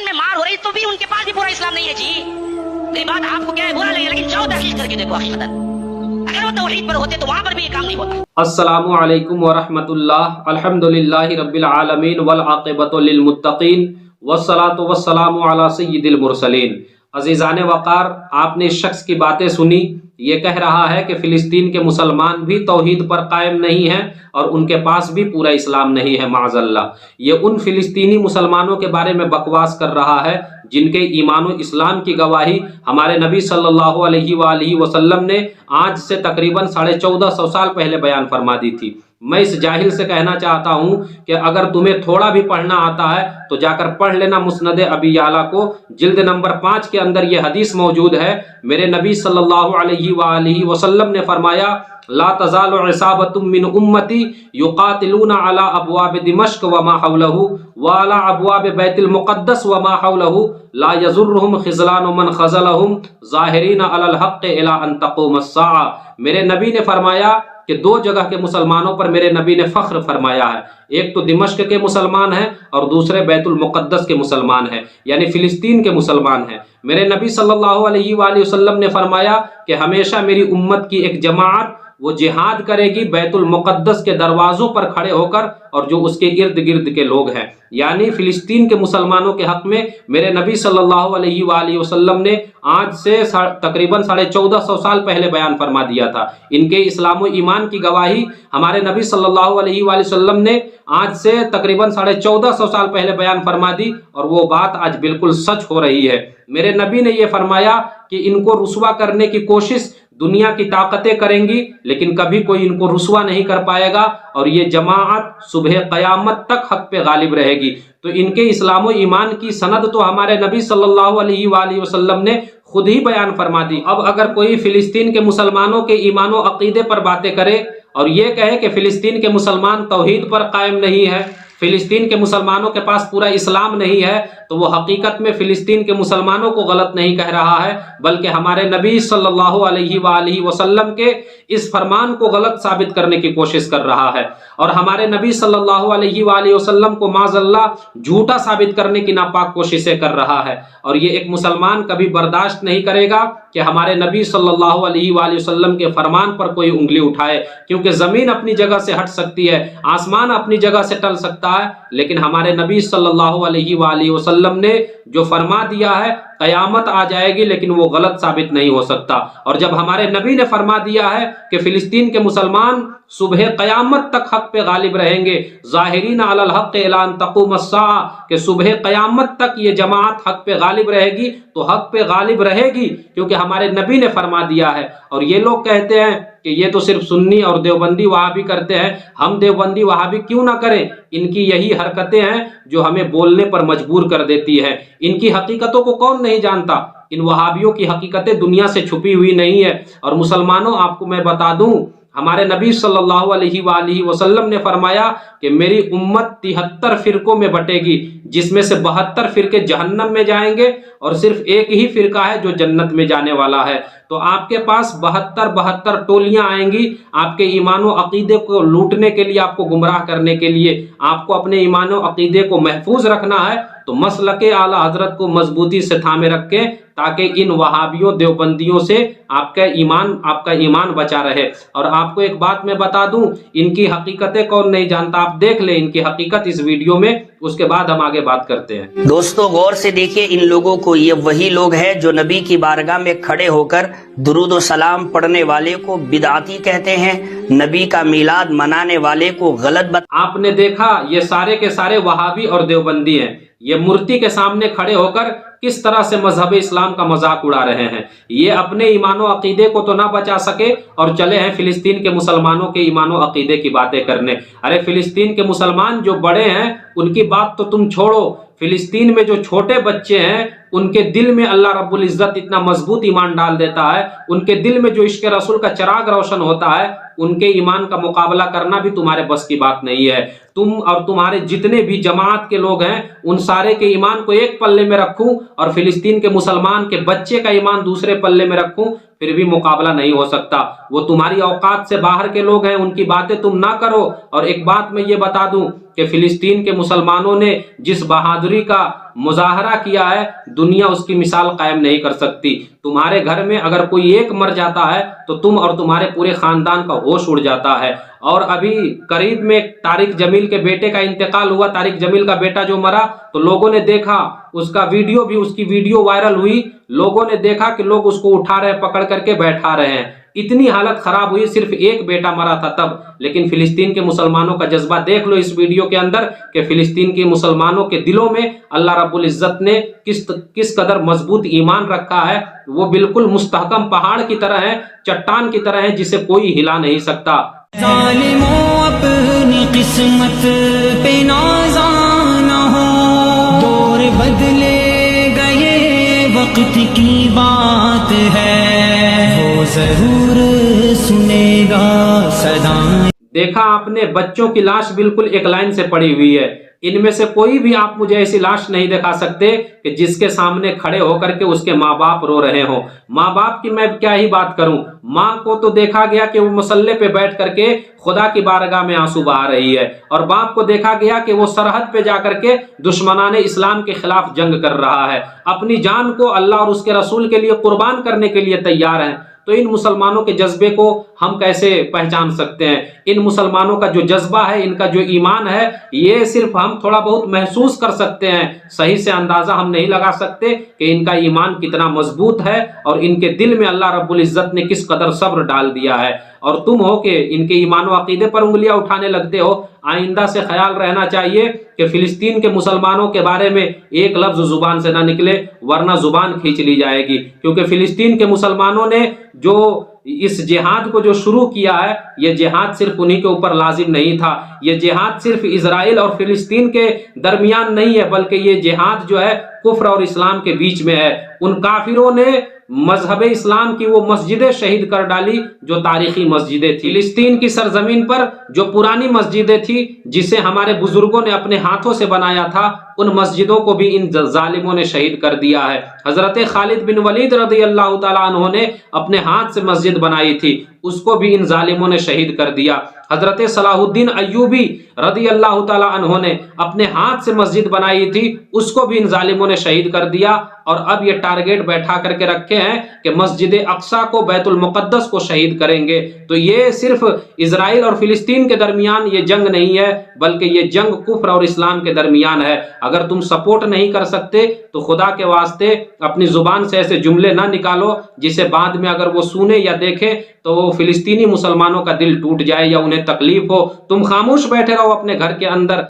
में मार हो रही तो भी उनके पास भी पूरा इस्लाम नहीं है जी। मेरी बात आपको क्या है बुरा लगे, लेकिन जाओ तहकीक करके देखो हकीकतन। अगर वो तौहीद पर होते तो वहां पर भी ये काम नहीं होता। अस्सलामु अलैकुम व रहमतुल्लाह। अल्हम्दुलिल्लाहि रब्बिल आलमीन वल आक़िबतु लिल मुत्तक़ीन वस्सलातु वस्सलामु अला सय्यिदिल मुरसलीन। अज़ीज़ान वक़ार, आपने इस शख्स की बातें सुनी। ये कह रहा है कि फ़िलिस्तीन के मुसलमान भी तौहीद पर कायम नहीं हैं और उनके पास भी पूरा इस्लाम नहीं है माज़अल्लाह। ये उन फ़िलिस्तीनी मुसलमानों के बारे में बकवास कर रहा है जिनके ईमान व इस्लाम की गवाही हमारे नबी सल्लल्लाहु अलैहि वसल्लम ने आज से तकरीबन 1450 साल पहले बयान फरमा दी थी। मैं इस जाहिल से कहना चाहता हूँ कि अगर तुम्हें थोड़ा भी पढ़ना आता है तो जाकर पढ़ लेना मुस्नद अबी याला को। जिल्द नंबर 5 के अंदर यह हदीस मौजूद है। मेरे नबी सल्लल्लाहु अलैहि वसल्लम ने फरमाया, ला तज़ालु इसाबतुम मिन उम्मती युकातिलूना अला अबवाब दिमश्क व मा हौलहु व अला अबवाब बैतुल मुक़द्दस व मा हौलहु ला यज़ुर्रुहुम ख़िज़लानु मन ख़ज़लहुम ज़ाहिरीन अलल हक़्क़ इला अन तक़ूम अस्साअ। मेरे नबी ने फरमाया कि 2 जगह के मुसलमानों पर मेरे नबी ने फ़ख्र फरमाया है। एक तो दिमश्क के मुसलमान हैं और दूसरे बैतुल मुक़द्दस के मुसलमान हैं, यानी फ़िलिस्तीन के मुसलमान हैं। मेरे नबी सल्लल्लाहु अलैहि वसल्लम ने फरमाया कि हमेशा मेरी उम्मत की एक जमात वो जिहाद करेगी बैतुल मुक़द्दस के दरवाज़ों पर खड़े होकर, और जो उसके इर्द गिर्द के लोग हैं, यानी फ़िलिस्तीन के मुसलमानों के हक़ में मेरे नबी सल्लल्लाहु अलैहि वसल्लम ने आज से तकरीबन 1450 साल पहले बयान फरमा दिया था। इनके इस्लाम व ईमान की गवाही हमारे नबी सल्लल्लाहु अलैहि वसल्लम ने आज से तकरीबन 1450 साल पहले बयान फरमा दी, और वो बात आज बिल्कुल सच हो रही है। मेरे नबी ने ये फरमाया कि इनको रुसवा करने की कोशिश दुनिया की ताकतें करेंगी, लेकिन कभी कोई इनको रुसवा नहीं कर पाएगा, और ये जमाअत सुबह क़यामत तक हक पे गालिब रहेगी। तो इनके इस्लाम व ईमान की सनद तो हमारे नबी सल्लल्लाहु अलैहि वसल्लम ने खुद ही बयान फरमा दी। अब अगर कोई फ़िलिस्तीन के मुसलमानों के ईमान व अक़ीदे पर बातें करे और ये कहे कि फ़िलिस्तीन के मुसलमान तौहीद पर कायम नहीं है, फ़िलिस्तीन के मुसलमानों के पास पूरा इस्लाम नहीं है, तो वो हकीकत में फ़िलिस्तीन के मुसलमानों को गलत नहीं कह रहा है, बल्कि हमारे नबी सल्लल्लाहु अलैहि वसल्लम के इस फरमान को गलत साबित करने की कोशिश कर रहा है, और हमारे नबी सल्लल्लाहु अलैहि वसल्लम को माज़अल्लाह झूठा साबित करने की नापाक कोशिशें कर रहा है। और ये एक मुसलमान कभी बर्दाश्त नहीं करेगा कि हमारे नबी सल्लल्लाहु अलैहि वसल्लम के फरमान पर कोई उंगली उठाए, क्योंकि ज़मीन अपनी जगह से हट सकती है, आसमान अपनी जगह से टल सकता है, लेकिन हमारे नबी सल्लल्लाहु अलैहि वसल्लम ने जो फरमा दिया है, क़यामत आ जाएगी लेकिन वो गलत साबित नहीं हो सकता। और जब हमारे नबी ने फरमा दिया है कि फ़िलिस्तीन के मुसलमान सुबह क़यामत तक हक पे गालिब रहेंगे, ज़ाहिरीन अलल हक़्क़ इला अन तक़ूम अस्साअ, कि सुबह क़यामत तक ये जमात हक पे गालिब रहेगी, तो हक पे गालिब रहेगी क्योंकि हमारे नबी ने फरमा दिया है। और ये लोग कहते हैं कि ये तो सिर्फ सुन्नी और देवबंदी वहाबी करते हैं, हम देवबंदी वहाबी क्यों ना करें। इनकी यही हरकतें हैं जो हमें बोलने पर मजबूर कर देती है। इनकी हकीकतों को कौन नहीं जानता। इन वहाबियों की हकीकतें दुनिया से छुपी हुई नहीं है। और मुसलमानों, आपको मैं बता दूं, हमारे नबी सल्लल्लाहु अलैहि वसल्लम ने फरमाया कि मेरी उम्मत 73 फ़िरकों में बटेगी, जिसमें से 72 फ़िरके जहन्नम में जाएंगे और सिर्फ एक ही फ़िरका है जो जन्नत में जाने वाला है। तो आपके पास 72 टोलियां आएंगी आपके ईमान व अक़ीदे को लूटने के लिए, आपको गुमराह करने के लिए। आपको अपने ईमान व अक़ीदे को महफूज रखना है तो मसलके आला हज़रत को मजबूती से थामे रखें, ताकि इन वहाबियों देवबंदियों से आपका ईमान बचा रहे। और आपको एक बात मैं बता दूं, इनकी हकीकतें कौन नहीं जानता। आप देख ले इनकी हकीकत इस वीडियो में, उसके बाद हम आगे बात करते हैं। दोस्तों, गौर से देखिए इन लोगों को। ये वही लोग हैं जो नबी की बारगाह में खड़े होकर दुरूद व सलाम पढ़ने वाले को बिदअती कहते हैं, नबी का मीलाद मनाने वाले को गलत आपने देखा, ये सारे के सारे वहाबी और देवबंदी हैं। ये मूर्ति के सामने खड़े होकर किस तरह से मजहब इस्लाम का मजाक उड़ा रहे हैं। ये अपने ईमान व अक़ीदे को तो ना बचा सके और चले हैं फ़िलिस्तीन के मुसलमानों के ईमान व अक़ीदे की बातें करने। अरे फ़िलिस्तीन के मुसलमान जो बड़े हैं उनकी बात तो तुम छोड़ो, फ़िलिस्तीन में जो छोटे बच्चे हैं उनके दिल में अल्लाह रब्बुल इज़्ज़त इतना मजबूत ईमान डाल देता है, उनके दिल में जो इश्क़ रसूल का चिराग रोशन होता है, उनके ईमान का मुकाबला करना भी तुम्हारे बस की बात नहीं है। तुम और तुम्हारे जितने भी जमात के लोग हैं उन सारे के ईमान को एक पल्ले में रखूं और फ़िलिस्तीन के मुसलमान के बच्चे का ईमान दूसरे पल्ले में रखूं, फिर भी मुकाबला नहीं हो सकता। वो तुम्हारी औकात से बाहर के लोग हैं, उनकी बातें तुम ना करो। और एक बात मैं ये बता दूं کہ فلسطین کے مسلمانوں نے جس بہادری کا مظاہرہ کیا ہے دنیا اس کی مثال قائم نہیں کر سکتی۔ تمہارے گھر میں اگر کوئی ایک مر جاتا ہے تو تم اور تمہارے پورے خاندان کا ہوش اڑ جاتا ہے۔ اور ابھی قریب میں طارق جمیل کے بیٹے کا انتقال ہوا، طارق جمیل کا بیٹا جو مرا تو لوگوں نے دیکھا اس کا ویڈیو بھی، اس کی ویڈیو وائرل ہوئی، لوگوں نے دیکھا کہ لوگ اس کو اٹھا رہے ہیں، پکڑ کر کے بیٹھا رہے ہیں، اتنی حالت خراب ہوئی، صرف ایک بیٹا مرا تھا تب۔ لیکن فلسطین کے مسلمانوں کا جذبہ دیکھ لو اس ویڈیو کے اندر کہ فلسطین کے مسلمانوں کے دلوں میں اللہ رب العزت نے کس قدر مضبوط ایمان رکھا ہے، وہ بالکل مستحکم پہاڑ کی طرح ہے، چٹان کی طرح ہے جسے کوئی ہلا نہیں سکتا۔ ظالموں اپنی قسمت پہ نازاں نہ ہو، دور بدلے گئے وقت کی بات ہے، وہ ضرور سنے گا صدائیں۔ دیکھا آپ نے بچوں کی لاش بالکل ایک لائن سے پڑی ہوئی ہے، ان میں سے کوئی بھی آپ مجھے ایسی لاش نہیں دکھا سکتے کہ جس کے سامنے کھڑے ہو کر کے اس کے ماں باپ رو رہے ہوں۔ ماں باپ کی میں کیا ہی بات کروں، ماں کو تو دیکھا گیا کہ وہ مصلے پہ بیٹھ کر کے خدا کی بارگاہ میں آنسو بہا رہی ہے، اور باپ کو دیکھا گیا کہ وہ سرحد پہ جا کر کے دشمنان اسلام کے خلاف جنگ کر رہا ہے، اپنی جان کو اللہ اور اس کے رسول کے لیے قربان کرنے کے لیے تیار ہیں۔ تو ان مسلمانوں کے جذبے کو ہم کیسے پہچان سکتے ہیں؟ ان مسلمانوں کا جو جذبہ ہے، ان کا جو ایمان ہے، یہ صرف ہم تھوڑا بہت محسوس کر سکتے ہیں، صحیح سے اندازہ ہم نہیں لگا سکتے کہ ان کا ایمان کتنا مضبوط ہے اور ان کے دل میں اللہ رب العزت نے کس قدر صبر ڈال دیا ہے۔ اور تم ہو کہ ان کے ایمان و عقیدے پر انگلیاں اٹھانے لگتے ہو۔ آئندہ سے خیال رہنا چاہیے کہ فلسطین کے مسلمانوں کے بارے میں ایک لفظ زبان سے نہ نکلے، ورنہ زبان کھینچ لی جائے گی، کیونکہ فلسطین کے مسلمانوں نے جو اس جہاد کو جو شروع کیا ہے، یہ جہاد صرف انہی کے اوپر لازم نہیں تھا، یہ جہاد صرف اسرائیل اور فلسطین کے درمیان نہیں ہے، بلکہ یہ جہاد جو ہے کفر اور اسلام کے بیچ میں ہے۔ ان کافروں نے مذہب اسلام کی وہ مسجدیں شہید کر ڈالی جو تاریخی مسجدیں تھیں۔ فلسطین کی سرزمین پر جو پرانی مسجدیں تھیں جسے ہمارے بزرگوں نے اپنے ہاتھوں سے بنایا تھا، ان مسجدوں کو بھی ان ظالموں نے شہید کر دیا ہے۔ حضرت خالد بن ولید رضی اللہ تعالیٰ عنہ نے اپنے ہاتھ سے مسجد بنائی تھی، اس کو بھی ان ظالموں نے شہید کر دیا۔ حضرت صلاح الدین ایوبی رضی اللہ تعالیٰ عنہ نے اپنے ہاتھ سے مسجد بنائی تھی، اس کو بھی ان ظالموں نے شہید کر دیا، اور اب یہ ٹارگیٹ بیٹھا کر کے رکھے ہیں کہ مسجد اقصیٰ کو، بیت المقدس کو شہید کریں گے۔ تو یہ صرف اسرائیل اور فلسطین کے درمیان یہ جنگ نہیں ہے، بلکہ یہ جنگ کفر اور اسلام کے درمیان ہے۔ اگر تم سپورٹ نہیں کر سکتے تو خدا کے واسطے اپنی زبان سے ایسے جملے نہ نکالو جسے بعد میں اگر وہ سنے یا دیکھیں تو وہ فلسطینی مسلمانوں کا دل ٹوٹ جائے یا انہیں تکلیف ہو۔ تم خاموش بیٹھے رہو اپنے گھر کے اندر۔